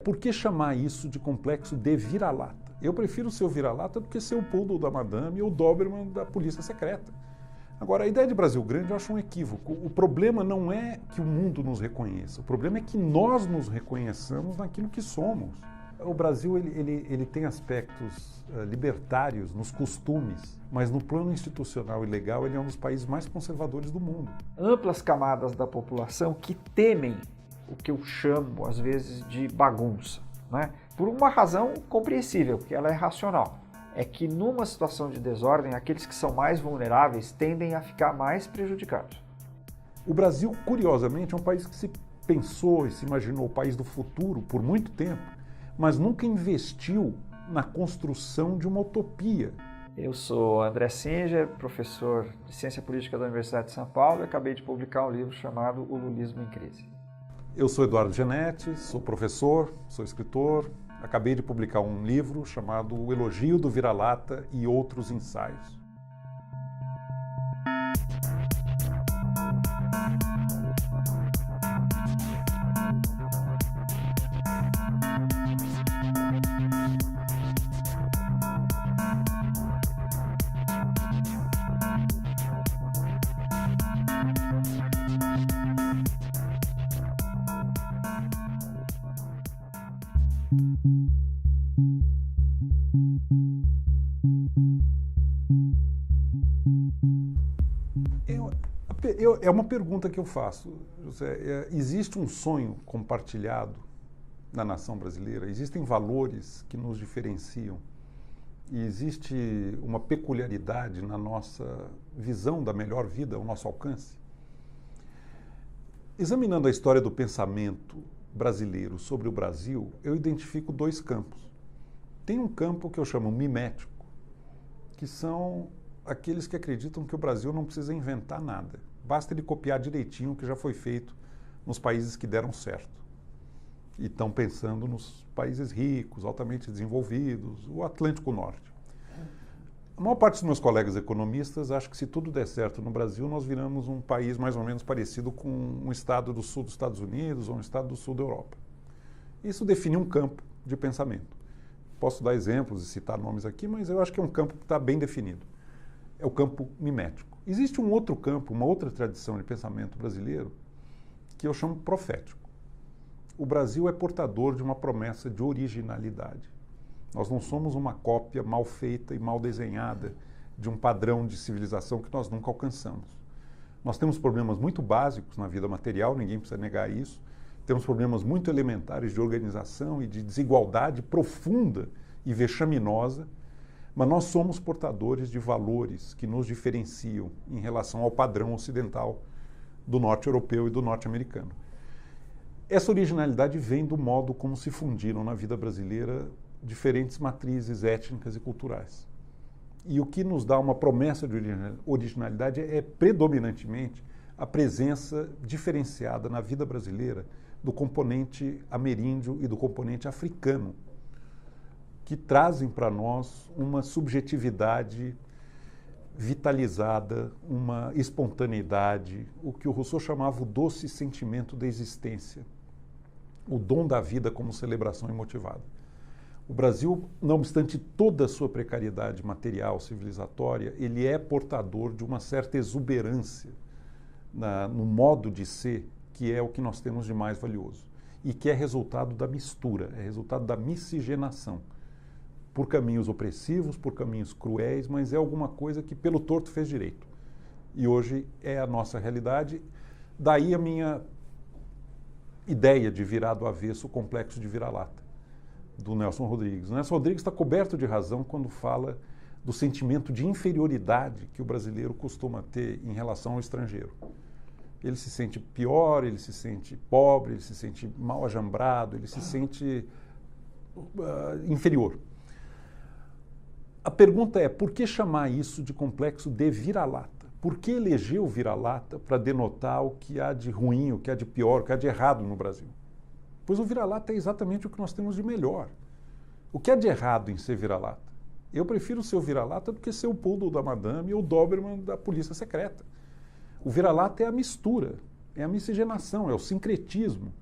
Por que chamar isso de complexo de vira-lata? Eu prefiro ser o vira-lata do que ser o poodle da madame ou o Doberman da polícia secreta. Agora, a ideia de Brasil Grande eu acho um equívoco. O problema não é que o mundo nos reconheça, o problema é que nós nos reconheçamos naquilo que somos. O Brasil ele tem aspectos libertários nos costumes, mas no plano institucional e legal ele é um dos países mais conservadores do mundo. Amplas camadas da população que temem o que eu chamo, às vezes, de bagunça, né? Por uma razão compreensível, porque ela é racional. É que numa situação de desordem, aqueles que são mais vulneráveis tendem a ficar mais prejudicados. O Brasil, curiosamente, é um país que se pensou e se imaginou o país do futuro por muito tempo, mas nunca investiu na construção de uma utopia. Eu sou André Singer, professor de Ciência Política da Universidade de São Paulo e acabei de publicar um livro chamado O Lulismo em Crise. Eu sou Eduardo Genetti, sou professor, sou escritor, acabei de publicar um livro chamado O Elogio do Vira-Lata e Outros Ensaios. É uma pergunta que eu faço, José. Existe um sonho compartilhado na nação brasileira? Existem valores que nos diferenciam? E existe uma peculiaridade na nossa visão da melhor vida, ao nosso alcance? Examinando a história do pensamento brasileiro sobre o Brasil, eu identifico dois campos. Tem um campo que eu chamo mimético, que são aqueles que acreditam que o Brasil não precisa inventar nada. Basta ele copiar direitinho o que já foi feito nos países que deram certo. E estão pensando nos países ricos, altamente desenvolvidos, o Atlântico Norte. A maior parte dos meus colegas economistas acha que se tudo der certo no Brasil, nós viramos um país mais ou menos parecido com um estado do sul dos Estados Unidos ou um estado do sul da Europa. Isso define um campo de pensamento. Posso dar exemplos e citar nomes aqui, mas eu acho que é um campo que está bem definido. É o campo mimético. Existe um outro campo, uma outra tradição de pensamento brasileiro, que eu chamo profético. O Brasil é portador de uma promessa de originalidade. Nós não somos uma cópia mal feita e mal desenhada de um padrão de civilização que nós nunca alcançamos. Nós temos problemas muito básicos na vida material, ninguém precisa negar isso. Temos problemas muito elementares de organização e de desigualdade profunda e vexaminosa, mas nós somos portadores de valores que nos diferenciam em relação ao padrão ocidental do norte europeu e do norte americano. Essa originalidade vem do modo como se fundiram na vida brasileira diferentes matrizes étnicas e culturais. E o que nos dá uma promessa de originalidade é predominantemente a presença diferenciada na vida brasileira do componente ameríndio e do componente africano, que trazem para nós uma subjetividade vitalizada, uma espontaneidade, o que o Rousseau chamava o doce sentimento da existência, o dom da vida como celebração imotivada. O Brasil, não obstante toda a sua precariedade material, civilizatória, ele é portador de uma certa exuberância no modo de ser, que é o que nós temos de mais valioso, e que é resultado da mistura, é resultado da miscigenação, por caminhos opressivos, por caminhos cruéis, mas é alguma coisa que pelo torto fez direito. E hoje é a nossa realidade. Daí a minha ideia de virar do avesso o complexo de vira-lata, do Nelson Rodrigues. O Nelson Rodrigues está coberto de razão quando fala do sentimento de inferioridade que o brasileiro costuma ter em relação ao estrangeiro. Ele se sente pior, ele se sente pobre, ele se sente mal ajambrado, ele se sente inferior. A pergunta é, por que chamar isso de complexo de vira-lata? Por que eleger o vira-lata para denotar o que há de ruim, o que há de pior, o que há de errado no Brasil? Pois o vira-lata é exatamente o que nós temos de melhor. O que há de errado em ser vira-lata? Eu prefiro ser o vira-lata do que ser o poodle da madame ou o Doberman da polícia secreta. O vira-lata é a mistura, é a miscigenação, é o sincretismo,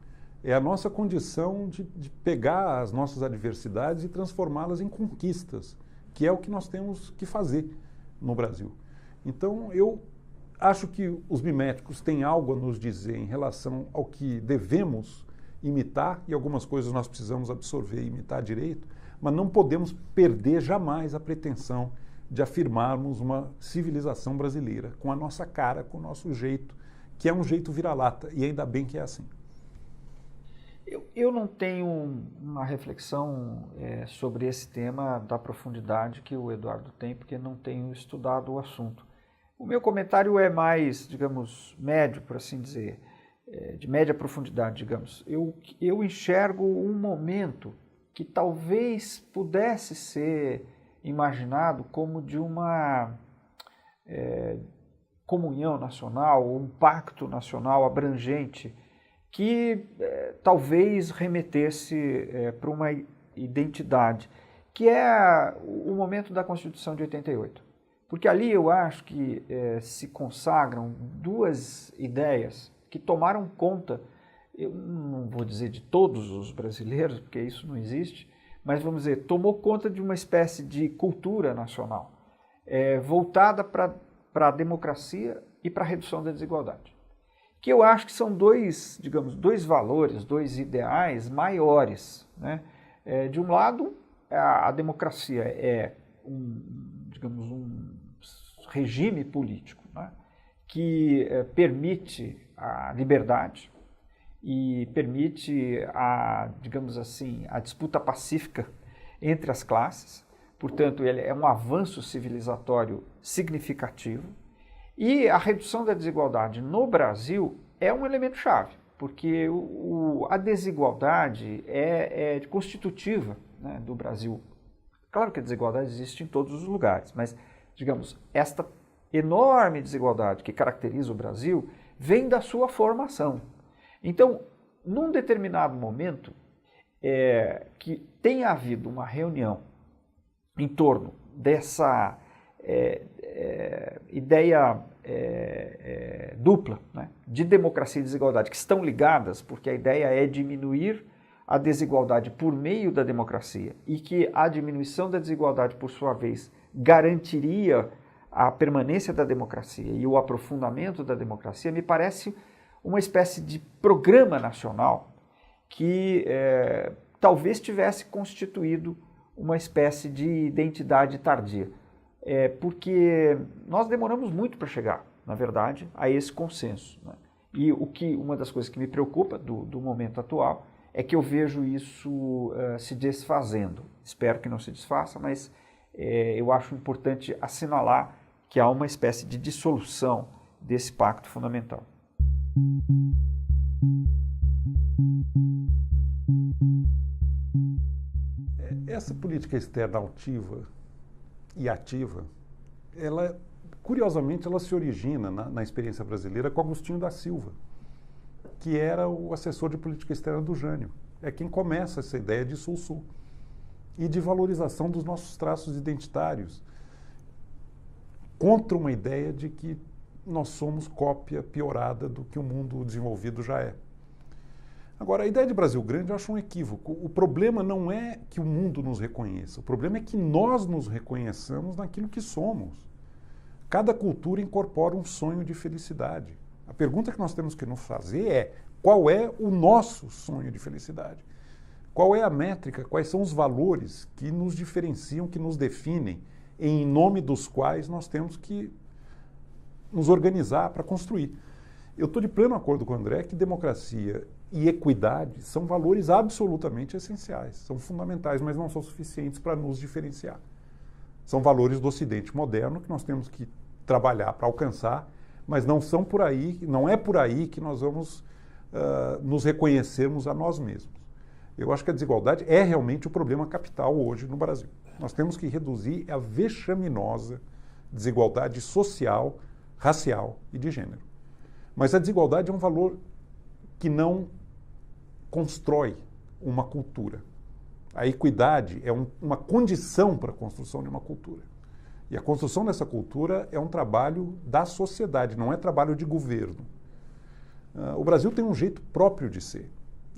É a nossa condição de pegar as nossas adversidades e transformá-las em conquistas, que é o que nós temos que fazer no Brasil. Então, eu acho que os miméticos têm algo a nos dizer em relação ao que devemos imitar, e algumas coisas nós precisamos absorver e imitar direito, mas não podemos perder jamais a pretensão de afirmarmos uma civilização brasileira, com a nossa cara, com o nosso jeito, que é um jeito vira-lata, e ainda bem que é assim. Eu não tenho uma reflexão sobre esse tema da profundidade que o Eduardo tem, porque não tenho estudado o assunto. O meu comentário é mais, digamos, médio, por assim dizer, de média profundidade, digamos. Eu enxergo um momento que talvez pudesse ser imaginado como de uma comunhão nacional, um pacto nacional abrangente, que talvez remetesse para uma identidade, que é o momento da Constituição de 88. Porque ali eu acho que se consagram duas ideias que tomaram conta, eu não vou dizer de todos os brasileiros, porque isso não existe, mas vamos dizer, tomou conta de uma espécie de cultura nacional, voltada para a democracia e para a redução da desigualdade. Que eu acho que são dois valores, dois ideais maiores, né? De um lado, a democracia é um regime político, né? Que permite a liberdade e permite a disputa pacífica entre as classes. Portanto, ele é um avanço civilizatório significativo. E a redução da desigualdade no Brasil é um elemento chave, porque a desigualdade é constitutiva, né, do Brasil. Claro que a desigualdade existe em todos os lugares, mas, digamos, esta enorme desigualdade que caracteriza o Brasil vem da sua formação. Então, num determinado momento, que tenha havido uma reunião em torno dessa ideia dupla, né, de democracia e desigualdade, que estão ligadas, porque a ideia é diminuir a desigualdade por meio da democracia e que a diminuição da desigualdade, por sua vez, garantiria a permanência da democracia e o aprofundamento da democracia, me parece uma espécie de programa nacional que talvez tivesse constituído uma espécie de identidade tardia. Porque nós demoramos muito para chegar, na verdade, a esse consenso, né? E uma das coisas que me preocupa do momento atual é que eu vejo isso se desfazendo. Espero que não se desfaça, mas eu acho importante assinalar que há uma espécie de dissolução desse pacto fundamental. Essa política externa altiva e ativa, curiosamente, ela se origina na experiência brasileira com Agostinho da Silva, que era o assessor de política externa do Jânio. É quem começa essa ideia de sul-sul e de valorização dos nossos traços identitários, contra uma ideia de que nós somos cópia piorada do que o mundo desenvolvido já é. Agora, a ideia de Brasil Grande eu acho um equívoco. O problema não é que o mundo nos reconheça, o problema é que nós nos reconheçamos naquilo que somos. Cada cultura incorpora um sonho de felicidade. A pergunta que nós temos que nos fazer é: qual é o nosso sonho de felicidade? Qual é a métrica, quais são os valores que nos diferenciam, que nos definem, em nome dos quais nós temos que nos organizar para construir? Eu estou de pleno acordo com o André que democracia e equidade são valores absolutamente essenciais, são fundamentais, mas não são suficientes para nos diferenciar. São valores do Ocidente moderno que nós temos que trabalhar para alcançar, mas não é por aí que nós vamos nos reconhecermos a nós mesmos. Eu acho que a desigualdade é realmente o problema capital hoje no Brasil. Nós temos que reduzir a vexaminosa desigualdade social, racial e de gênero. Mas a desigualdade é um valor que não constrói uma cultura. A equidade é uma condição para a construção de uma cultura. E a construção dessa cultura é um trabalho da sociedade, não é trabalho de governo. O Brasil tem um jeito próprio de ser.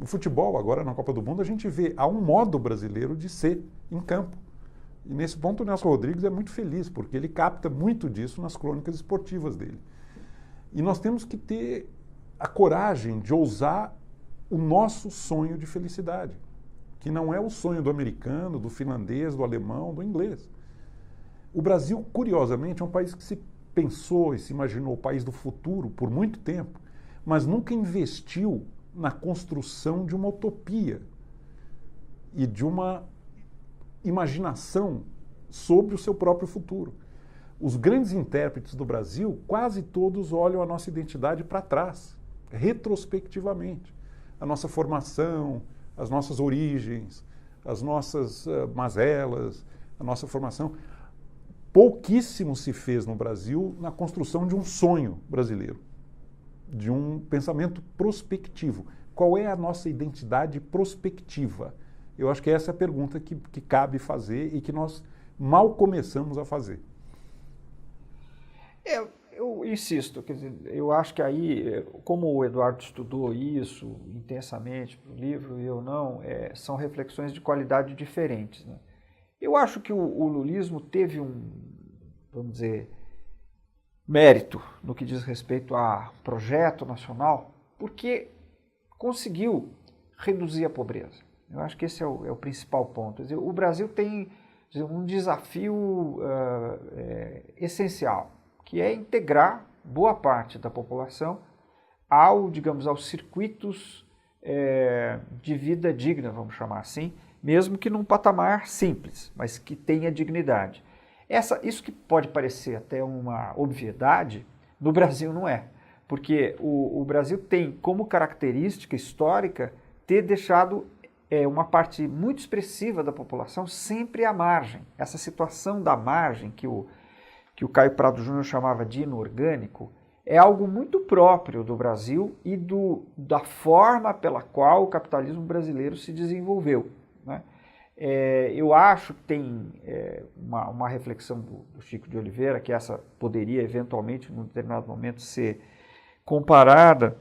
O futebol, agora na Copa do Mundo, a gente vê, há um modo brasileiro de ser em campo. E nesse ponto o Nelson Rodrigues é muito feliz, porque ele capta muito disso nas crônicas esportivas dele. E nós temos que ter a coragem de ousar o nosso sonho de felicidade, que não é o sonho do americano, do finlandês, do alemão, do inglês. O Brasil, curiosamente, é um país que se pensou e se imaginou o país do futuro por muito tempo, mas nunca investiu na construção de uma utopia e de uma imaginação sobre o seu próprio futuro. Os grandes intérpretes do Brasil, quase todos olham a nossa identidade para trás, retrospectivamente. A nossa formação, as nossas origens, as nossas mazelas, a nossa formação. Pouquíssimo se fez no Brasil na construção de um sonho brasileiro, de um pensamento prospectivo. Qual é a nossa identidade prospectiva? Eu acho que essa é a pergunta que cabe fazer e que nós mal começamos a fazer. Eu insisto, quer dizer, eu acho que aí, como o Eduardo estudou isso intensamente para o livro e eu não, são reflexões de qualidade diferentes, né? Eu acho que o lulismo teve vamos dizer, mérito no que diz respeito a projeto nacional, porque conseguiu reduzir a pobreza. Eu acho que esse é o principal ponto. Quer dizer, o Brasil tem um desafio essencial, que é integrar boa parte da população aos circuitos de vida digna, vamos chamar assim, mesmo que num patamar simples, mas que tenha dignidade. Isso que pode parecer até uma obviedade, no Brasil não é, porque o Brasil tem como característica histórica ter deixado uma parte muito expressiva da população sempre à margem. Essa situação da margem que o Caio Prado Júnior chamava de inorgânico é algo muito próprio do Brasil e da forma pela qual o capitalismo brasileiro se desenvolveu, né? Eu acho que tem uma reflexão do Chico de Oliveira, que essa poderia eventualmente, num determinado momento, ser comparada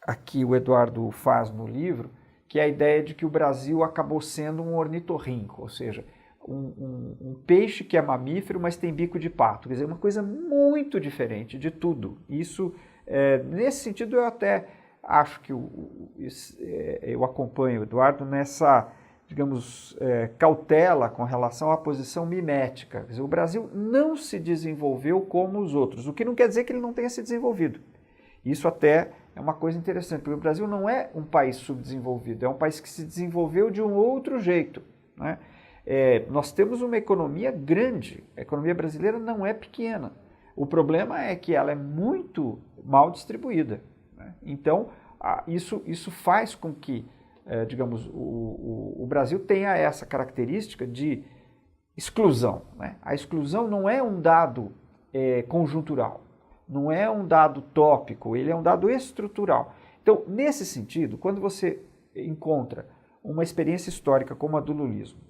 a que o Eduardo faz no livro, que é a ideia de que o Brasil acabou sendo um ornitorrinco, ou seja, um peixe que é mamífero, mas tem bico de pato. Quer dizer, uma coisa muito diferente de tudo. Isso, nesse sentido, eu até acho que eu acompanho o Eduardo nessa, digamos, cautela com relação à posição mimética. Quer dizer, o Brasil não se desenvolveu como os outros, o que não quer dizer que ele não tenha se desenvolvido. Isso até é uma coisa interessante, porque o Brasil não é um país subdesenvolvido, é um país que se desenvolveu de um outro jeito, né? Nós temos uma economia grande, a economia brasileira não é pequena. O problema é que ela é muito mal distribuída, né? Então, isso faz com que, digamos, o Brasil tenha essa característica de exclusão, né? A exclusão não é um dado conjuntural, não é um dado tópico, ele é um dado estrutural. Então, nesse sentido, quando você encontra uma experiência histórica como a do lulismo,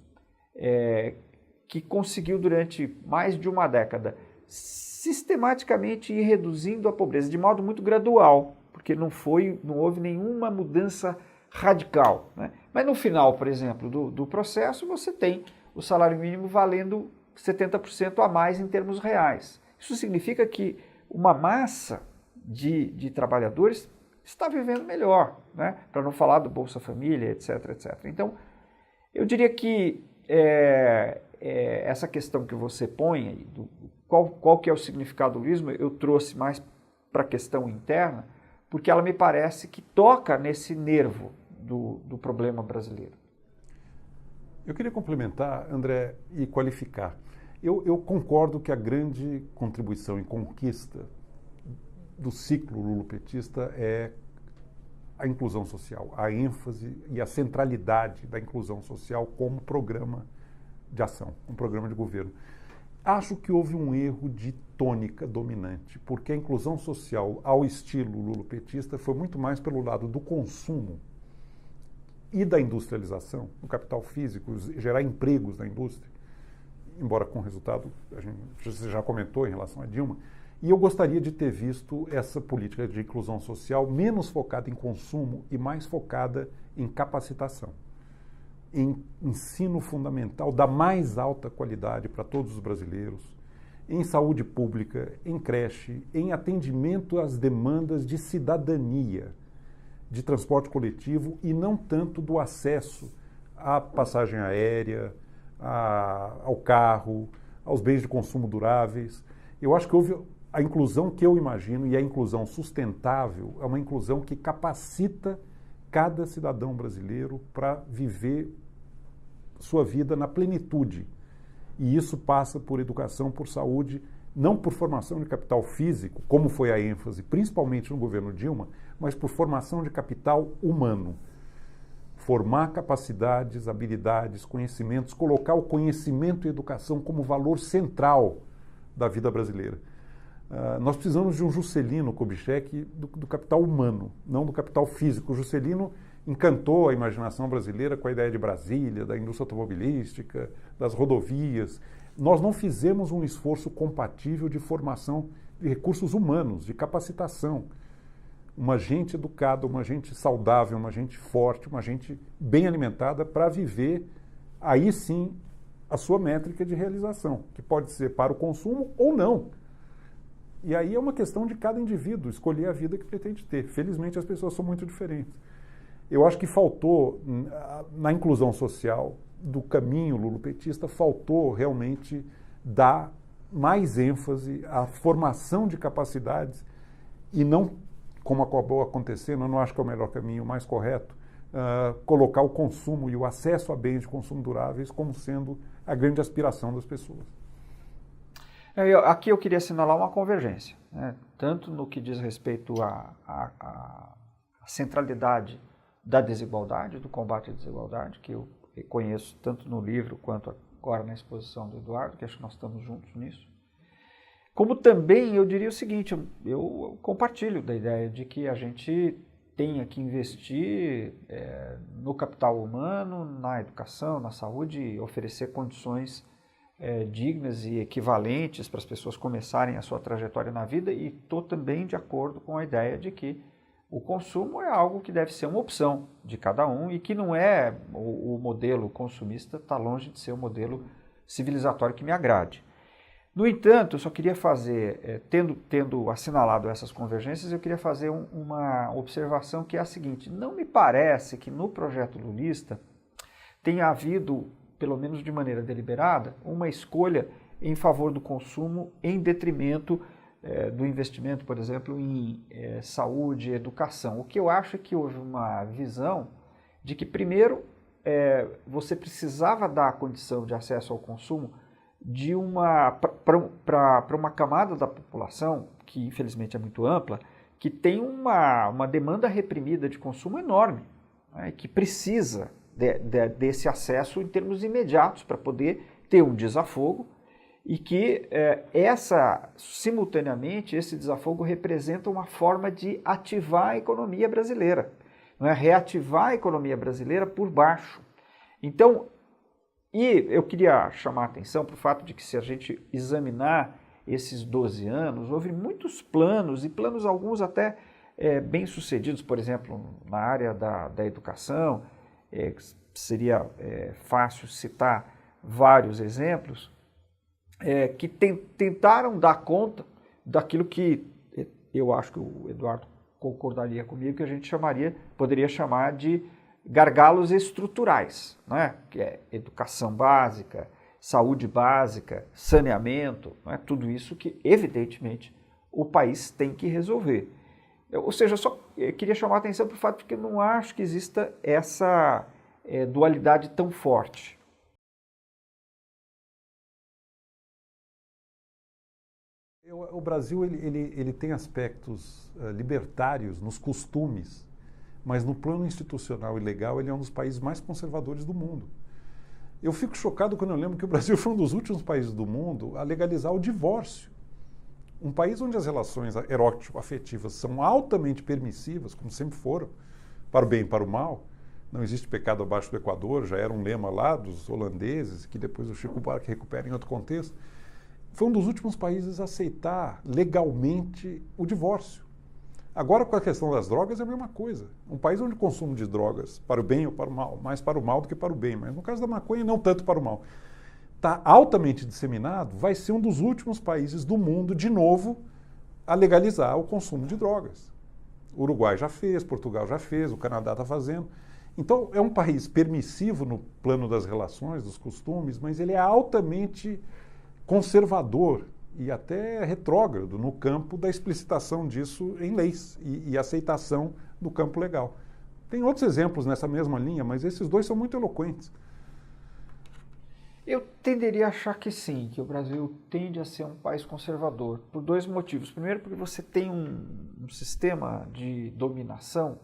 que conseguiu durante mais de uma década sistematicamente ir reduzindo a pobreza de modo muito gradual, porque não houve nenhuma mudança radical, né? Mas no final, por exemplo, do processo, você tem o salário mínimo valendo 70% a mais em termos reais. Isso significa que uma massa de trabalhadores está vivendo melhor, né? Para não falar do Bolsa Família, etc, etc. Então, eu diria que essa questão que você põe aí, qual que é o significado do lulismo, eu trouxe mais para a questão interna, porque ela me parece que toca nesse nervo do problema brasileiro. Eu queria complementar, André, e qualificar. Eu concordo que a grande contribuição e conquista do ciclo lulopetista é a inclusão social, a ênfase e a centralidade da inclusão social como programa de ação, um programa de governo. Acho que houve um erro de tônica dominante, porque a inclusão social ao estilo lulopetista foi muito mais pelo lado do consumo e da industrialização, do capital físico, gerar empregos na indústria, embora com resultado, você já comentou em relação a Dilma, E eu gostaria de ter visto essa política de inclusão social menos focada em consumo e mais focada em capacitação, em ensino fundamental da mais alta qualidade para todos os brasileiros, em saúde pública, em creche, em atendimento às demandas de cidadania, de transporte coletivo e não tanto do acesso à passagem aérea, ao carro, aos bens de consumo duráveis. Eu acho que houve a inclusão que eu imagino, e a inclusão sustentável, é uma inclusão que capacita cada cidadão brasileiro para viver sua vida na plenitude. E isso passa por educação, por saúde, não por formação de capital físico, como foi a ênfase, principalmente no governo Dilma, mas por formação de capital humano. Formar capacidades, habilidades, conhecimentos, colocar o conhecimento e educação como valor central da vida brasileira. Nós precisamos de um Juscelino Kubitschek do capital humano, não do capital físico. O Juscelino encantou a imaginação brasileira com a ideia de Brasília, da indústria automobilística, das rodovias. Nós não fizemos um esforço compatível de formação de recursos humanos, de capacitação. Uma gente educada, uma gente saudável, uma gente forte, uma gente bem alimentada para viver, aí sim, a sua métrica de realização, que pode ser para o consumo ou não. E aí é uma questão de cada indivíduo escolher a vida que pretende ter. Felizmente as pessoas são muito diferentes. Eu acho que faltou, na inclusão social do caminho lulopetista, faltou realmente dar mais ênfase à formação de capacidades e não, como acabou acontecendo, eu não acho que é o melhor caminho, o mais correto, colocar o consumo e o acesso a bens de consumo duráveis como sendo a grande aspiração das pessoas. Aqui eu queria assinalar uma convergência, né? Tanto no que diz respeito à centralidade da desigualdade, do combate à desigualdade, que eu reconheço tanto no livro quanto agora na exposição do Eduardo, que acho que nós estamos juntos nisso. Como também eu diria o seguinte, eu compartilho da ideia de que a gente tenha que investir no capital humano, na educação, na saúde e oferecer condições dignas e equivalentes para as pessoas começarem a sua trajetória na vida, e estou também de acordo com a ideia de que o consumo é algo que deve ser uma opção de cada um e que não é o modelo consumista, está longe de ser o modelo civilizatório que me agrade. No entanto, eu só queria fazer, tendo assinalado essas convergências, eu queria fazer uma observação que é a seguinte: não me parece que no projeto lulista tenha havido, pelo menos de maneira deliberada, uma escolha em favor do consumo em detrimento do investimento, por exemplo, em saúde e educação. O que eu acho é que houve uma visão de que, primeiro, você precisava dar a condição de acesso ao consumo para uma camada da população, que infelizmente é muito ampla, que tem uma demanda reprimida de consumo enorme, né, que precisa desse acesso em termos imediatos para poder ter um desafogo, e que simultaneamente esse desafogo representa uma forma de ativar a economia brasileira, não é? Reativar a economia brasileira por baixo. Então, e eu queria chamar a atenção para o fato de que, se a gente examinar esses 12 anos, houve muitos planos, e planos alguns até bem-sucedidos, por exemplo, na área da educação. Seria fácil citar vários exemplos que tentaram dar conta daquilo que eu acho que o Eduardo concordaria comigo, que a gente poderia chamar de gargalos estruturais, né? Que é educação básica, saúde básica, saneamento, né? Tudo isso que, evidentemente, o país tem que resolver. Ou seja, eu queria chamar a atenção para o fato de que eu não acho que exista essa dualidade tão forte. O Brasil ele tem aspectos libertários nos costumes, mas no plano institucional e legal ele é um dos países mais conservadores do mundo. Eu fico chocado quando eu lembro que o Brasil foi um dos últimos países do mundo a legalizar o divórcio. Um país onde as relações erótico-afetivas são altamente permissivas, como sempre foram, para o bem e para o mal. Não existe pecado abaixo do Equador, já era um lema lá dos holandeses, que depois o Chico Buarque recupera em outro contexto. foi um dos últimos países a aceitar legalmente o divórcio. Agora, com a questão das drogas, é a mesma coisa. Um país onde o consumo de drogas, para o bem ou para o mal, mais para o mal do que para o bem, mas no caso da maconha, não tanto para o mal, está altamente disseminado, vai ser um dos últimos países do mundo, de novo, a legalizar o consumo de drogas. O Uruguai já fez, Portugal já fez, o Canadá está fazendo. Então, é um país permissivo no plano das relações, dos costumes, mas ele é altamente conservador e até retrógrado no campo da explicitação disso em leis e aceitação no campo legal. Tem outros exemplos nessa mesma linha, mas esses dois são muito eloquentes. Eu tenderia a achar que sim, que o Brasil tende a ser um país conservador, por dois motivos. Primeiro, porque você tem um sistema de dominação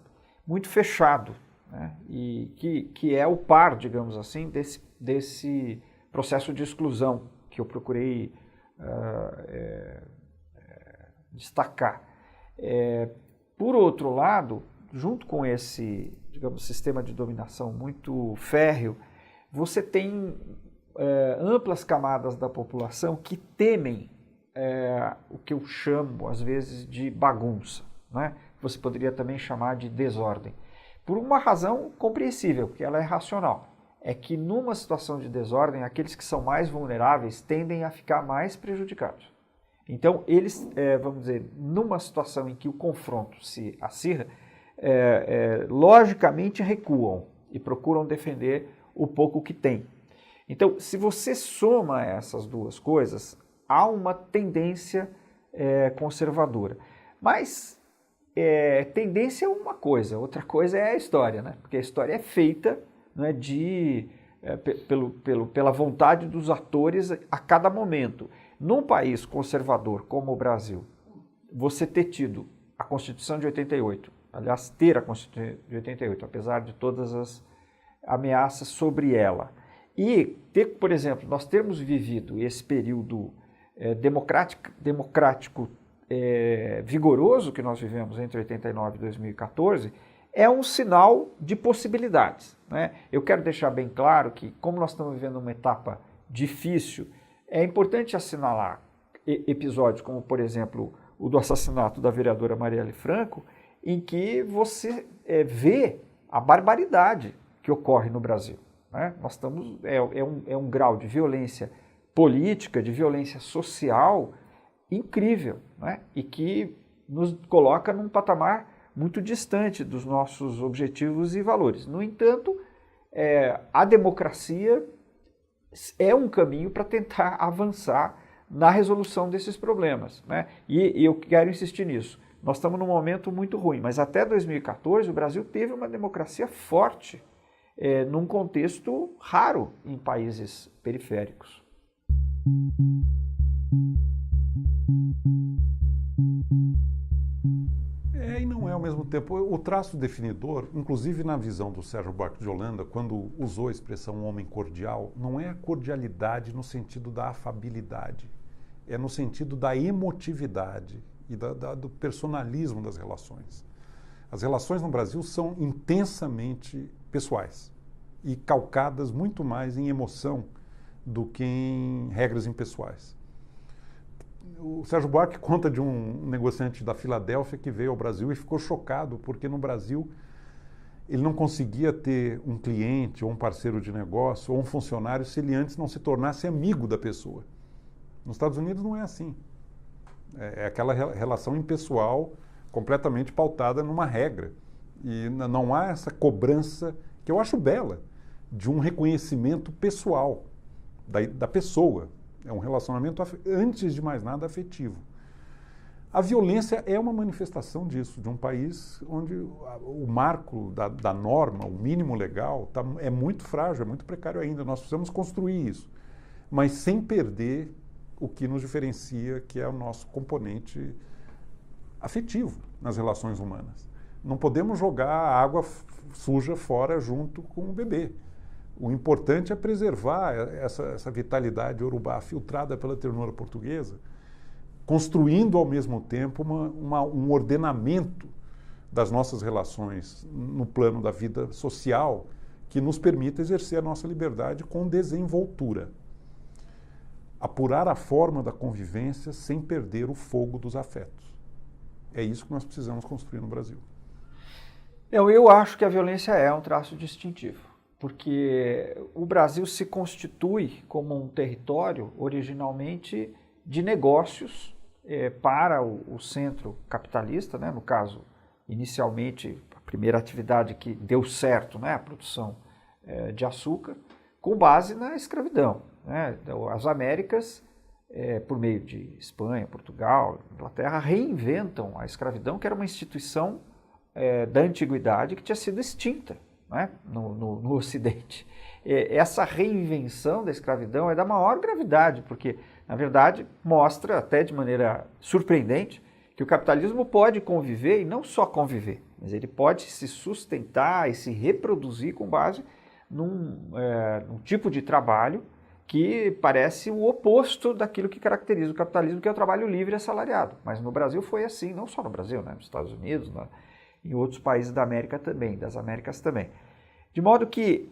muito fechado, né? E que é o par, digamos assim, desse processo de exclusão que eu procurei destacar. Por outro lado, junto com esse, digamos, sistema de dominação muito férreo, você tem amplas camadas da população que temem o que eu chamo, às vezes, de bagunça, né? Você poderia também chamar de desordem. Por uma razão compreensível, porque ela é racional. É que numa situação de desordem, aqueles que são mais vulneráveis tendem a ficar mais prejudicados. Então, eles, vamos dizer, numa situação em que o confronto se acirra, logicamente recuam e procuram defender o pouco que têm. Então, se você soma essas duas coisas, há uma tendência conservadora. Mas tendência é uma coisa, outra coisa é a história, né? Porque a história é feita, né, pela vontade dos atores a cada momento. Num país conservador como o Brasil, você ter tido a Constituição de 88, aliás, ter a Constituição de 88, apesar de todas as ameaças sobre ela, e ter, por exemplo, nós termos vivido esse período democrático vigoroso que nós vivemos entre 89 e 2014, é um sinal de possibilidades, né? Eu quero deixar bem claro que, como nós estamos vivendo uma etapa difícil, é importante assinalar episódios como, por exemplo, o do assassinato da vereadora Marielle Franco, em que você vê a barbaridade que ocorre no Brasil, né? Nós estamos, um grau de violência política, de violência social incrível, né? E que nos coloca num patamar muito distante dos nossos objetivos e valores. No entanto, a democracia é um caminho para tentar avançar na resolução desses problemas, né? E eu quero insistir nisso. Nós estamos num momento muito ruim, mas até 2014 o Brasil teve uma democracia forte, num contexto raro em países periféricos. E não é ao mesmo tempo. O traço definidor, inclusive na visão do Sérgio Buarque de Holanda, quando usou a expressão homem cordial, não é a cordialidade no sentido da afabilidade, é no sentido da emotividade e do personalismo das relações. As relações no Brasil são intensamente pessoais e calcadas muito mais em emoção do que em regras impessoais. O Sérgio Buarque conta de um negociante da Filadélfia que veio ao Brasil e ficou chocado porque no Brasil ele não conseguia ter um cliente ou um parceiro de negócio ou um funcionário se ele antes não se tornasse amigo da pessoa. Nos Estados Unidos não é assim. É aquela relação impessoal completamente pautada numa regra. E não há essa cobrança, que eu acho bela, de um reconhecimento pessoal da pessoa. É um relacionamento, antes de mais nada, afetivo. A violência é uma manifestação disso, de um país onde o marco da norma, o mínimo legal, é muito frágil, é muito precário ainda. Nós precisamos construir isso, mas sem perder o que nos diferencia, que é o nosso componente afetivo nas relações humanas. Não podemos jogar a água suja fora junto com o bebê. O importante é preservar essa vitalidade urubá filtrada pela ternura portuguesa, construindo ao mesmo tempo um ordenamento das nossas relações no plano da vida social que nos permita exercer a nossa liberdade com desenvoltura. apurar a forma da convivência sem perder o fogo dos afetos. É isso que nós precisamos construir no Brasil. Eu acho que a violência é um traço distintivo, porque o Brasil se constitui como um território originalmente de negócios para o centro capitalista, né? No caso, inicialmente, a primeira atividade que deu certo, né? A produção de açúcar, com base na escravidão, né? Então, as Américas, por meio de Espanha, Portugal, Inglaterra, reinventam a escravidão, que era uma instituição da antiguidade que tinha sido extinta, né, no Ocidente. Essa reinvenção da escravidão é da maior gravidade, porque, na verdade, mostra até de maneira surpreendente que o capitalismo pode conviver, e não só conviver, mas ele pode se sustentar e se reproduzir com base num tipo de trabalho que parece o oposto daquilo que caracteriza o capitalismo, que é o trabalho livre e assalariado. Mas no Brasil foi assim, não só no Brasil, né, nos Estados Unidos, em outros países da América também, das Américas também. De modo que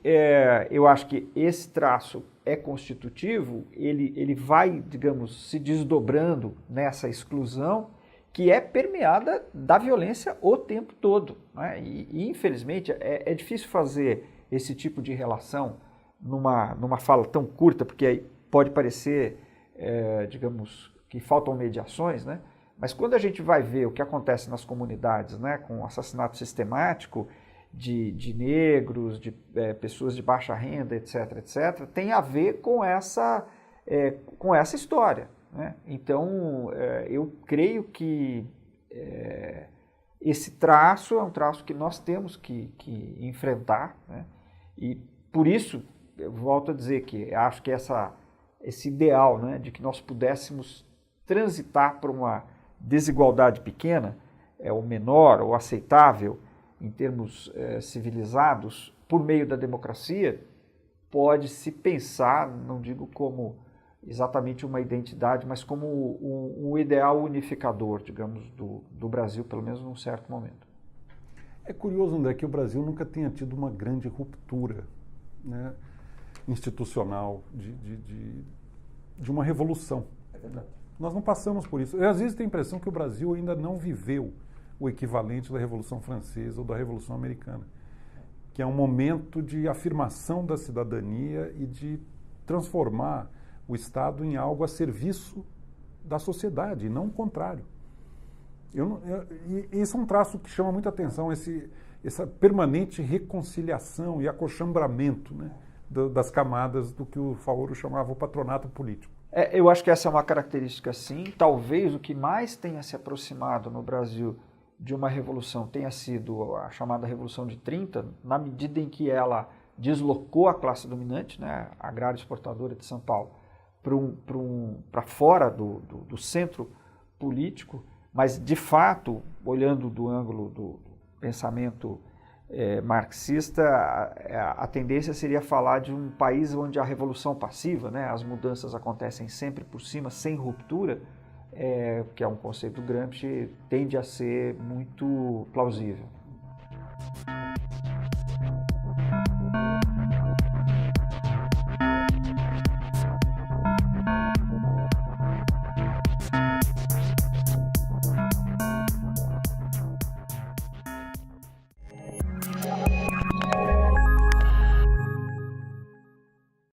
eu acho que esse traço é constitutivo, ele vai, digamos, se desdobrando nessa exclusão que é permeada da violência o tempo todo, né? E infelizmente é difícil fazer esse tipo de relação numa fala tão curta, porque aí pode parecer, digamos, que faltam mediações, né? Mas quando a gente vai ver o que acontece nas comunidades, né, com o assassinato sistemático de negros, de pessoas de baixa renda, etc., etc., tem a ver com essa história, né? Então, eu creio que esse traço é um traço que nós temos que enfrentar, né? E por isso, eu volto a dizer que acho que esse ideal, né, de que nós pudéssemos transitar por uma desigualdade pequena, ou menor, ou aceitável em termos civilizados, por meio da democracia, pode-se pensar, não digo como exatamente uma identidade, mas como um ideal unificador, digamos, do Brasil, pelo menos num certo momento. É curioso, André, que o Brasil nunca tenha tido uma grande ruptura, né, institucional, de uma revolução. É verdade. Nós não passamos por isso. Eu, às vezes, tenho a impressão que o Brasil ainda não viveu o equivalente da Revolução Francesa ou da Revolução Americana, que é um momento de afirmação da cidadania e de transformar o Estado em algo a serviço da sociedade, e não o contrário. E isso é um traço que chama muita atenção, essa permanente reconciliação e acolchambramento, né, das camadas do que o Faoro chamava o patronato político. Eu acho que essa é uma característica, sim. Talvez o que mais tenha se aproximado no Brasil de uma revolução tenha sido a chamada Revolução de 30, na medida em que ela deslocou a classe dominante, né, a agrária exportadora de São Paulo, para fora do centro político, mas, de fato, olhando do ângulo do pensamento marxista, a tendência seria falar de um país onde a revolução passiva, né, as mudanças acontecem sempre por cima, sem ruptura, que é um conceito do Gramsci, tende a ser muito plausível.